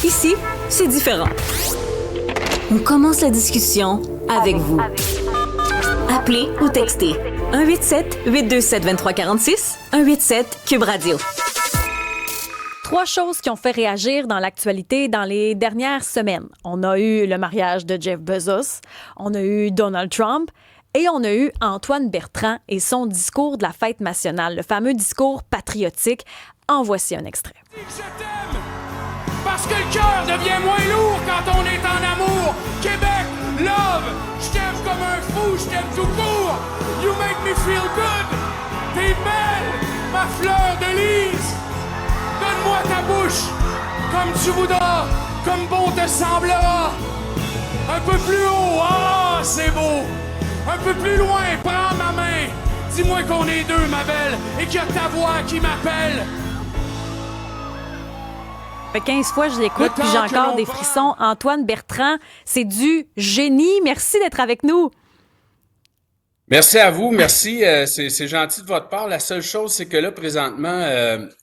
Ici, c'est différent. On commence la discussion avec vous. Appelez ou textez 187-827-2346, 187-Cube Radio. Trois choses qui ont fait réagir dans l'actualité dans les dernières semaines. On a eu le mariage de Jeff Bezos, on a eu Donald Trump et on a eu Antoine Bertrand et son discours de la fête nationale, le fameux discours patriotique. En voici un extrait. Je t'aime parce que le cœur devient moins lourd quand on est en amour. Québec, love, je t'aime comme un fou, je t'aime tout court. You make me feel good. T'es belle, ma fleur de lys. Donne-moi ta bouche, comme tu voudras, comme bon te semblera. Un peu plus haut, ah, c'est beau. Un peu plus loin, prends ma main. Dis-moi qu'on est deux, ma belle, et qu'il y a ta voix qui m'appelle. Ça fait 15 fois que je l'écoute, puis j'ai encore des frissons. Antoine Bertrand, c'est du génie. Merci d'être avec nous. Merci à vous, merci. C'est gentil de votre part. La seule chose, c'est que là, présentement,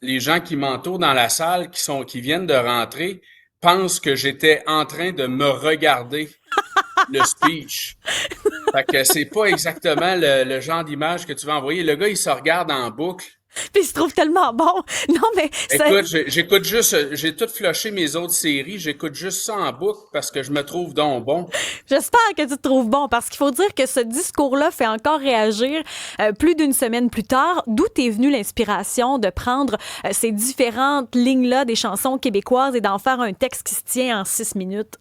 les gens qui m'entourent dans la salle, qui viennent de rentrer, pensent que j'étais en train de me regarder le speech. Fait que c'est pas exactement le genre d'image que tu vas envoyer. Le gars, il se regarde en boucle. Puis il se trouve tellement bon. Non, mais Écoute, j'écoute juste, j'ai tout flushé mes autres séries, j'écoute juste ça en boucle parce que je me trouve donc bon. J'espère que tu te trouves bon, parce qu'il faut dire que ce discours-là fait encore réagir plus d'une semaine plus tard. D'où t'es venue l'inspiration de prendre ces différentes lignes-là des chansons québécoises et d'en faire un texte qui se tient en 6 minutes?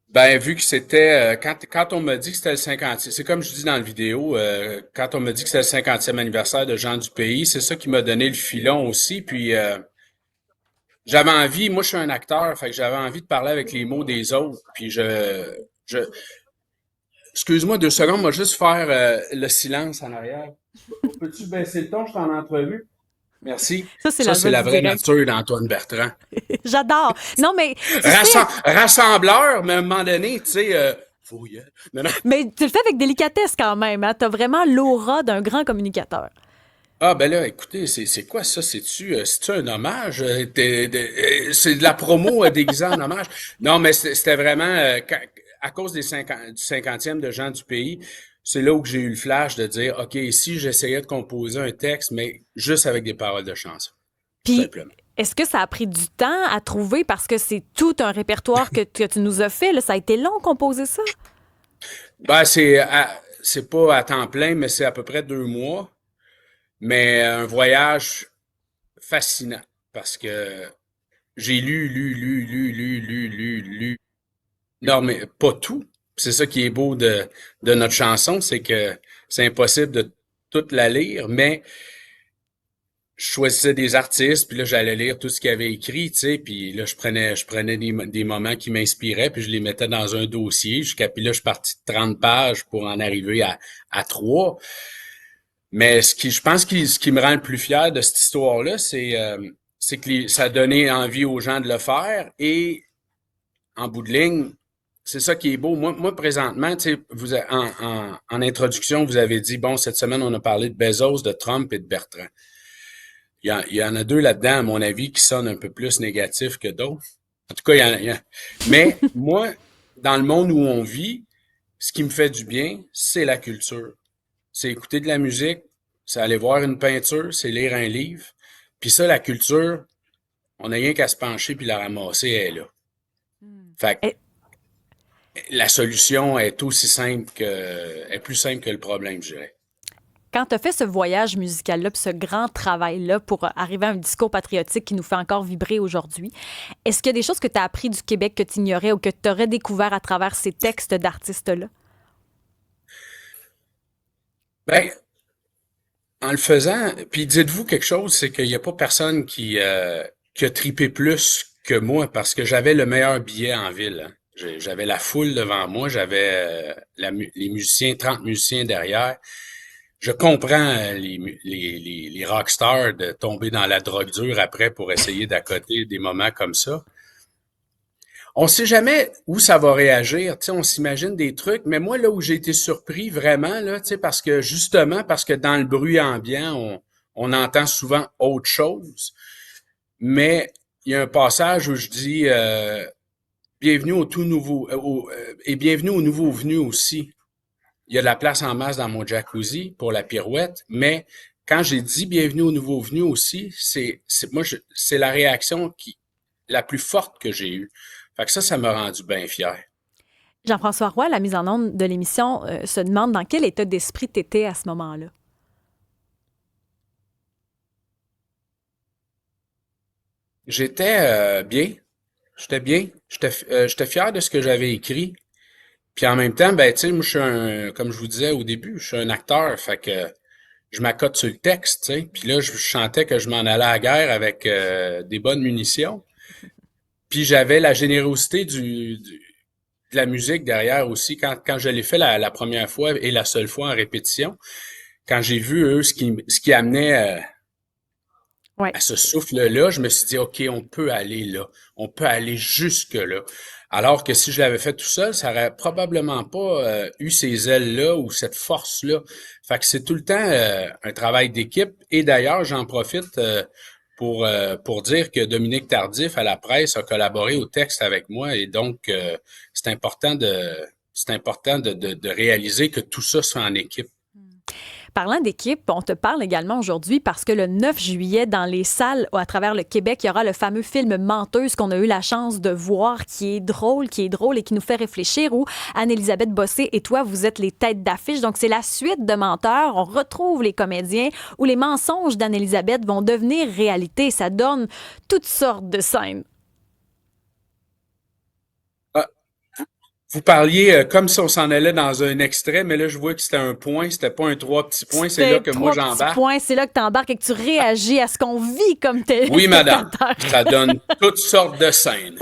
Ben, vu que c'était, quand on m'a dit que c'était le 50e, c'est comme je dis dans la vidéo, quand on m'a dit que c'était le 50e anniversaire de Jean du Pays, c'est ça qui m'a donné le filon aussi, puis j'avais envie, moi je suis un acteur, fait que j'avais envie de parler avec les mots des autres, puis excuse-moi 2 secondes, moi juste faire le silence en arrière. Peux-tu baisser le ton, je suis en entrevue? Merci. Ça, c'est la vraie direct. nature d'Antoine Bertrand. J'adore. Non, mais tu sais, Rassembleur, mais à un moment donné, tu sais, fouille. Non, non. mais tu le fais avec délicatesse quand même. Hein? T'as vraiment l'aura d'un grand communicateur. Ah ben là, écoutez, c'est quoi ça? C'est-tu un hommage? C'est de la promo déguisée en hommage? Non, mais c'était vraiment à cause du 50e de Jean du Pays, c'est là où j'ai eu le flash de dire, OK, ici j'essayais de composer un texte, mais juste avec des paroles de chanson. Tout Puis, simplement. est-ce que ça a pris du temps à trouver parce que c'est tout un répertoire que tu nous as fait? Là, ça a été long composer ça? Ben, c'est pas à temps plein, mais c'est à peu près 2 mois. Mais un voyage fascinant parce que j'ai lu. Non, mais pas tout. C'est ça qui est beau de notre chanson, c'est que c'est impossible de toute la lire, mais je choisissais des artistes, puis là, j'allais lire tout ce qu'ils avaient écrit, tu sais, puis là, je prenais des moments qui m'inspiraient, puis je les mettais dans un dossier, puis là, je suis parti de 30 pages pour en arriver à 3. Mais je pense que ce qui me rend le plus fier de cette histoire-là, c'est que ça a donné envie aux gens de le faire, et en bout de ligne, c'est ça qui est beau. Moi présentement, tu sais, en introduction, vous avez dit, bon, cette semaine, on a parlé de Bezos, de Trump et de Bertrand. Il y en a 2 là-dedans, à mon avis, qui sonnent un peu plus négatifs que d'autres. En tout cas, il y en a. Mais moi, dans le monde où on vit, ce qui me fait du bien, c'est la culture. C'est écouter de la musique, c'est aller voir une peinture, c'est lire un livre. Puis ça, la culture, on n'a rien qu'à se pencher puis la ramasser, elle est là. Fait que la solution est plus simple que le problème, je dirais. Quand tu as fait ce voyage musical-là, puis ce grand travail-là pour arriver à un discours patriotique qui nous fait encore vibrer aujourd'hui, est-ce qu'il y a des choses que tu as appris du Québec que tu ignorais ou que tu aurais découvert à travers ces textes d'artistes-là? Ben, en le faisant, puis dites-vous quelque chose, c'est qu'il n'y a pas personne qui a tripé plus que moi parce que j'avais le meilleur billet en ville. Hein. J'avais la foule devant moi, j'avais les musiciens, 30 musiciens derrière. Je comprends les rockstars de tomber dans la drogue dure après pour essayer d'accoter des moments comme ça. On sait jamais où ça va réagir, tu sais, on s'imagine des trucs, mais moi, là où j'ai été surpris vraiment, là, tu sais, parce que dans le bruit ambiant, on entend souvent autre chose, mais il y a un passage où je dis bienvenue au tout nouveau et bienvenue aux nouveaux venus aussi. Il y a de la place en masse dans mon jacuzzi pour la pirouette, mais quand j'ai dit bienvenue aux nouveaux venus aussi, c'est la réaction la plus forte que j'ai eue. Fait que ça m'a rendu bien fier. Jean-François Roy, la mise en onde de l'émission, se demande dans quel état d'esprit tu étais à ce moment-là. J'étais bien. J'étais bien. J'étais fier de ce que j'avais écrit. Puis en même temps, ben, tu sais, moi, comme je vous disais au début, je suis un acteur. Fait que je m'accote sur le texte, tu sais. Puis là, je chantais que je m'en allais à la guerre avec des bonnes munitions. Puis j'avais la générosité de la musique derrière aussi. Quand je l'ai fait la première fois et la seule fois en répétition, quand j'ai vu, eux, ce qui amenait Ouais. à ce souffle-là, je me suis dit, OK, on peut aller là. On peut aller jusque-là. Alors que si je l'avais fait tout seul, ça aurait probablement pas eu ces ailes-là ou cette force-là. Fait que c'est tout le temps un travail d'équipe. Et d'ailleurs, j'en profite pour dire que Dominique Tardif à la presse a collaboré au texte avec moi. Et donc, c'est important de réaliser que tout ça se fait en équipe. Parlant d'équipe, on te parle également aujourd'hui parce que le 9 juillet, dans les salles à travers le Québec, il y aura le fameux film Menteuse qu'on a eu la chance de voir, qui est drôle et qui nous fait réfléchir, où Anne-Élisabeth Bossé et toi, vous êtes les têtes d'affiche. Donc, c'est la suite de Menteurs. On retrouve les comédiens où les mensonges d'Anne-Élisabeth vont devenir réalité. Ça donne toutes sortes de scènes. Vous parliez comme si on s'en allait dans un extrait, mais là, je vois que c'était un point, c'était pas un 3 petits points, c'est là que moi j'embarque. C'est là que tu embarques et que tu réagis à ce qu'on vit comme tel. Oui, madame. Ça donne toutes sortes de scènes.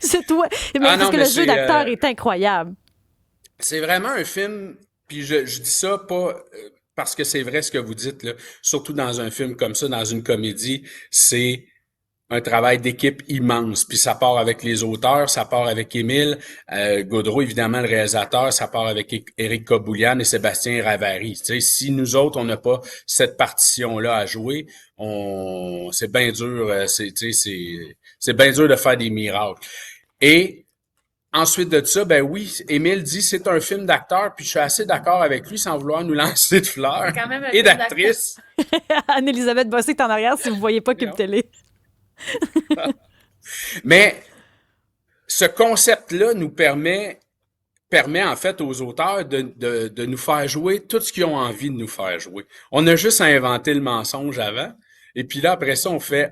C'est toi. Mais parce que le jeu d'acteur est incroyable. C'est vraiment un film, puis je dis ça pas parce que c'est vrai ce que vous dites, là. Surtout dans un film comme ça, dans une comédie, c'est un travail d'équipe immense. Puis ça part avec les auteurs, ça part avec Émile Gaudreau, évidemment le réalisateur, ça part avec Éric Kaboulian et Sébastien Ravary. Tu sais, si nous autres, on n'a pas cette partition-là à jouer, c'est bien dur, c'est bien dur de faire des miracles. Et ensuite de ça, ben oui, Émile dit c'est un film d'acteur, puis je suis assez d'accord avec lui sans vouloir nous lancer de fleurs et d'actrices. Anne-Élisabeth Bossé est en arrière si vous ne voyez pas Cube Télé. Mais ce concept-là nous permet en fait aux auteurs de nous faire jouer tout ce qu'ils ont envie de nous faire jouer. On a juste à inventer le mensonge avant. Et puis là, après ça, on fait,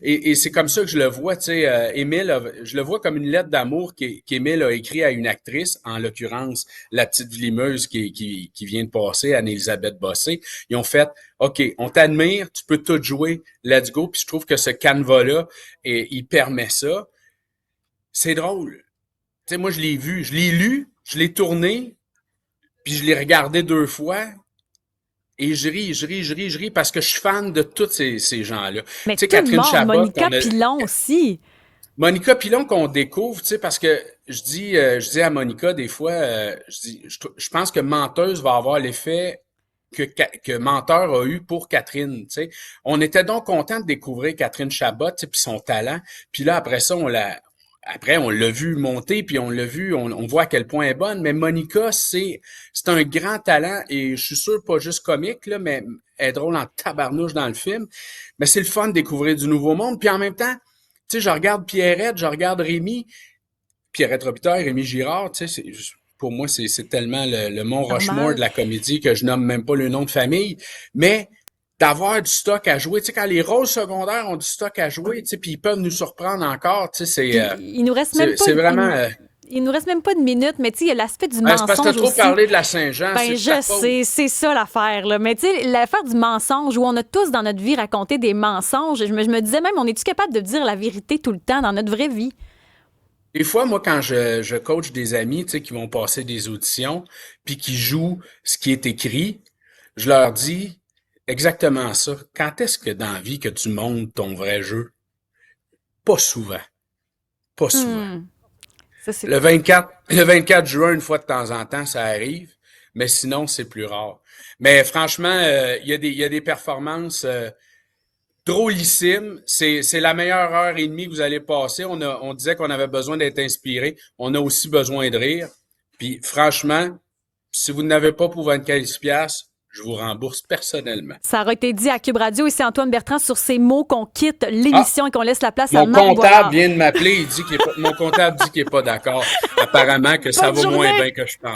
et c'est comme ça que je le vois, tu sais, Émile, je le vois comme une lettre d'amour qu'Émile a écrit à une actrice, en l'occurrence, la petite limeuse qui vient de passer, Anne-Élisabeth Bossé. Ils ont fait, OK, on t'admire, tu peux tout jouer, let's go. Puis je trouve que ce canevas-là, il permet ça. C'est drôle. Tu sais, moi, je l'ai vu, je l'ai lu, je l'ai tourné, puis je l'ai regardé 2 fois. Et je ris parce que je suis fan de tous ces gens-là. Mais tu sais, Catherine Chabot, Monica Pilon aussi. Monica Pilon qu'on découvre, tu sais, parce que je dis à Monica des fois, je pense que Menteuse va avoir l'effet que Menteur a eu pour Catherine, tu sais. On était donc content de découvrir Catherine Chabot, tu sais, puis son talent. Puis là, après ça, on l'a vu monter, puis on voit à quel point elle est bonne. Mais Monica, c'est un grand talent, et je suis sûr pas juste comique, là, mais elle est drôle en tabarnouche dans le film. Mais c'est le fun de découvrir du nouveau monde. Puis en même temps, tu sais, je regarde Pierrette, je regarde Pierrette Robitaille, Rémi Girard, tu sais, pour moi, c'est tellement le Mont Rushmore de la comédie que je nomme même pas le nom de famille. Mais d'avoir du stock à jouer, tu sais, quand les rôles secondaires ont du stock à jouer, tu sais, puis ils peuvent nous surprendre encore, tu sais, il nous reste même pas vraiment... il nous reste même pas de minutes, mais tu sais, il y a l'aspect du mensonge aussi. C'est parce que t'as trop parlé de la Saint-Jean. Ben, je sais, c'est ça l'affaire, là. Mais tu sais, l'affaire du mensonge, où on a tous dans notre vie raconté des mensonges, je me disais même, on est-tu capable de dire la vérité tout le temps dans notre vraie vie? Des fois, moi, quand je coach des amis, tu sais, qui vont passer des auditions, puis qui jouent ce qui est écrit, je leur dis exactement ça. Quand est-ce que dans la vie que tu montes ton vrai jeu? Pas souvent. Pas souvent. Ça, le 24 juin, une fois de temps en temps, ça arrive, mais sinon, c'est plus rare. Mais franchement, il y a des performances drôlissime. C'est la meilleure heure et demie que vous allez passer. On disait qu'on avait besoin d'être inspiré. On a aussi besoin de rire. Puis franchement, si vous n'avez pas pour 24 piastres, je vous rembourse personnellement. Ça aurait été dit à Cube Radio et c'est Antoine Bertrand sur ces mots qu'on quitte l'émission et qu'on laisse la place à Mon Marc comptable Boilard. vient de m'appeler. Mon comptable dit qu'il n'est pas d'accord. Apparemment que ça Bonne va moins journée. bien que je pense.